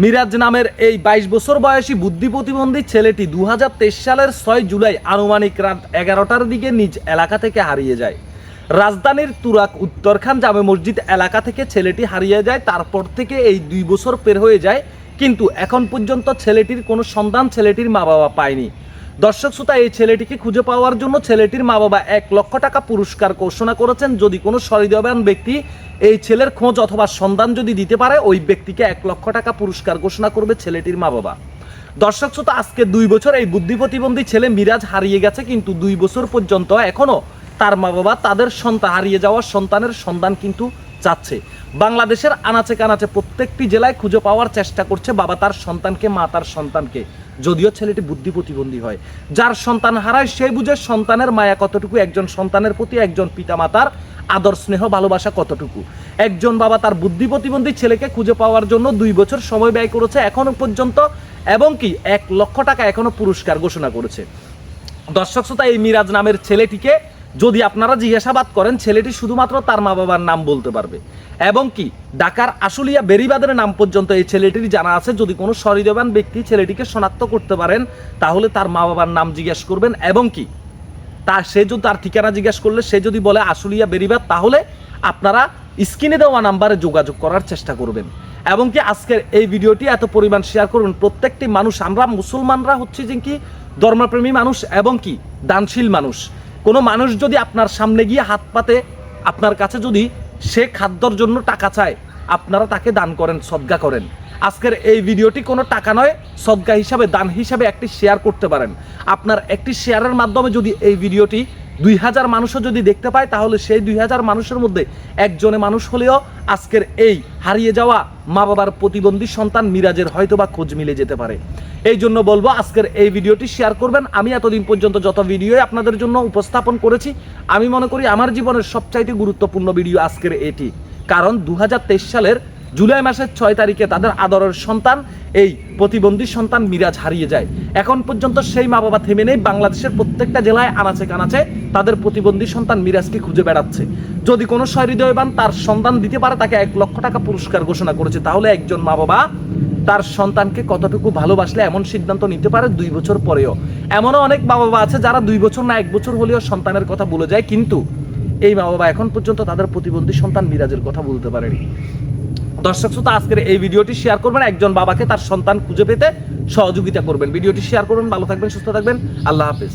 মিরাজ নামের এই 22 বছর বয়সী বুদ্ধি প্রতিবন্ধী ছেলেটি 2023 সালের 6 জুলাই আনুমানিক রাত 11টার দিকে নিজ এলাকা থেকে হারিয়ে যায়। রাজধানীর তুরাক উত্তরখান জামে মসজিদ এলাকা থেকে ছেলেটি হারিয়ে যায়। তারপর থেকে এই 2 বছর পের হয়ে যায়, কিন্তু এখন পর্যন্ত ছেলেটির কোনো সন্ধান ছেলেটির মা বাবা পায়নি। দর্শক শ্রোতা, এই ছেলেটিকে খুঁজে পাওয়ার জন্য ছেলেটির মা বাবা 1 লক্ষ টাকা পুরস্কার ঘোষণা করেছেন। যদি কোনো সহৃদয়বান ব্যক্তি এই ছেলের খোঁজ অথবা সন্ধান যদি দিতে পারে, ওই ব্যক্তিকে 1 লক্ষ টাকা পুরস্কার ঘোষণা করবে ছেলেটির মা বাবা। দর্শক শ্রোতা, আজকে 2 বছর এই বুদ্ধি প্রতিবন্ধী ছেলে মিরাজ হারিয়ে গেছে, কিন্তু 2 বছর পর্যন্ত এখনো তার মা বাবা তাদের সন্তান হারিয়ে যাওয়া সন্তানের সন্ধান কিন্তু চাচ্ছে। বাংলাদেশের আনাচে কানাচে প্রত্যেকটি জেলায় খুঁজে পাওয়ার চেষ্টা করছে বাবা তার সন্তানকে, মা তার সন্তানকে। যদিও ছেলেটি বুদ্ধি প্রতিবন্ধী হয়, যার সন্তান হারায় সেই বুঝে সন্তানের মায়া কতটুকু, একজন সন্তানের প্রতি একজন পিতামাতার আদর স্নেহ ভালোবাসা কতটুকু। একজন বাবা তার বুদ্ধি প্রতিবন্ধী ছেলেকে খুঁজে পাওয়ার জন্য 2 বছর সময় ব্যয় করেছে এখনো পর্যন্ত, এবং কি 1 লক্ষ টাকা এখনো পুরস্কার ঘোষণা করেছে। দর্শক শ্রোতা, এই মিরাজ নামের ছেলেটিকে যদি আপনারা জিজ্ঞাসাবাদ করেন, ছেলেটি শুধুমাত্র তার মা বাবার নাম বলতে পারবে, এবং কি ঢাকার আশুলিয়া বেরিবাদের নাম পর্যন্ত এই ছেলেটির জানা আছে। যদি কোনো সহৃদয়বান ব্যক্তি ছেলেটিকে শনাক্ত করতে পারেন, তাহলে তার মা বাবার নাম জিজ্ঞেস করবেন, এবং কি সে যদি তার ঠিকানা জিজ্ঞেস করলে সে যদি বলে আশুলিয়া বেরিবাদ, তাহলে আপনারা স্ক্রিনে দেওয়া নাম্বারে যোগাযোগ করার চেষ্টা করবেন। এবং কি আজকের এই ভিডিওটি এত পরিমাণ শেয়ার করবেন। প্রত্যেকটি মানুষ, আমরা মুসলমানরা হচ্ছে যে কি ধর্মপ্রেমী মানুষ এবং কি দানশীল মানুষ। কোনো মানুষ যদি আপনার সামনে গিয়ে হাত পাতে, আপনার কাছে যদি সে খাদ্যর জন্য টাকা চায়, আপনারা তাকে দান করেন, সদকা করেন। আজকের এই ভিডিওটি কোনো টাকা নয়, সদকা হিসাবে, দান হিসাবে একটি শেয়ার করতে পারেন। আপনার একটি শেয়ারের মাধ্যমে যদি এই ভিডিওটি 2000 মানুষও যদি দেখতে পায়, তাহলে সেই 2000 মানুষের মধ্যে একজনে মানুষ হলেও আজকের এই হারিয়ে যাওয়া মা বাবার প্রতিবন্ধী সন্তান মিরাজের হয়তোবা খোঁজ মিলে যেতে পারে। এই জন্য বলবো আজকের এই ভিডিওটি শেয়ার করবেন। আমি এতদিন পর্যন্ত যত ভিডিও আপনাদের জন্য উপস্থাপন করেছি, আমি মনে করি আমার জীবনের সবচাইতে গুরুত্বপূর্ণ ভিডিও আজকের এটি। কারণ 2023 সালের জুলাই মাসের 6 তারিখে তাদের আদরের সন্তান, এই প্রতিবন্ধী সন্তান মিরাজ হারিয়ে যায়। এখন পর্যন্ত সেই মা বাবা থেমে নেই, বাংলাদেশের প্রত্যেকটা জেলায় আনাচে কানাচে তাদের প্রতিবন্ধী সন্তান মিরাজকে খুঁজে বেড়াচ্ছে। যদি কোনো সহৃদয়বান তার সন্ধান দিতে পারে, তাকে 1 লক্ষ টাকা পুরস্কার ঘোষণা করেছে। তাহলে একজন মা বাবা তার সন্তানকে কতটুকু ভালোবাসলে এমন সিদ্ধান্ত নিতে পারে 2 বছর পরেও। এমনও অনেক মা বাবা আছে যারা 2 বছর না 1 বছর হলেও সন্তানের কথা ভুলে যায়, কিন্তু এই মা বাবা এখন পর্যন্ত তাদের প্রতিবন্ধী সন্তান মিরাজের কথা বলতে পারেনি। দর্শক শ্রোতা, আজকের এই ভিডিওটি শেয়ার করবেন, একজন বাবাকে তার সন্তান খুঁজে পেতে সহযোগিতা করবেন। ভিডিওটি শেয়ার করবেন। ভালো থাকবেন, সুস্থ থাকবেন। আল্লাহ হাফেজ।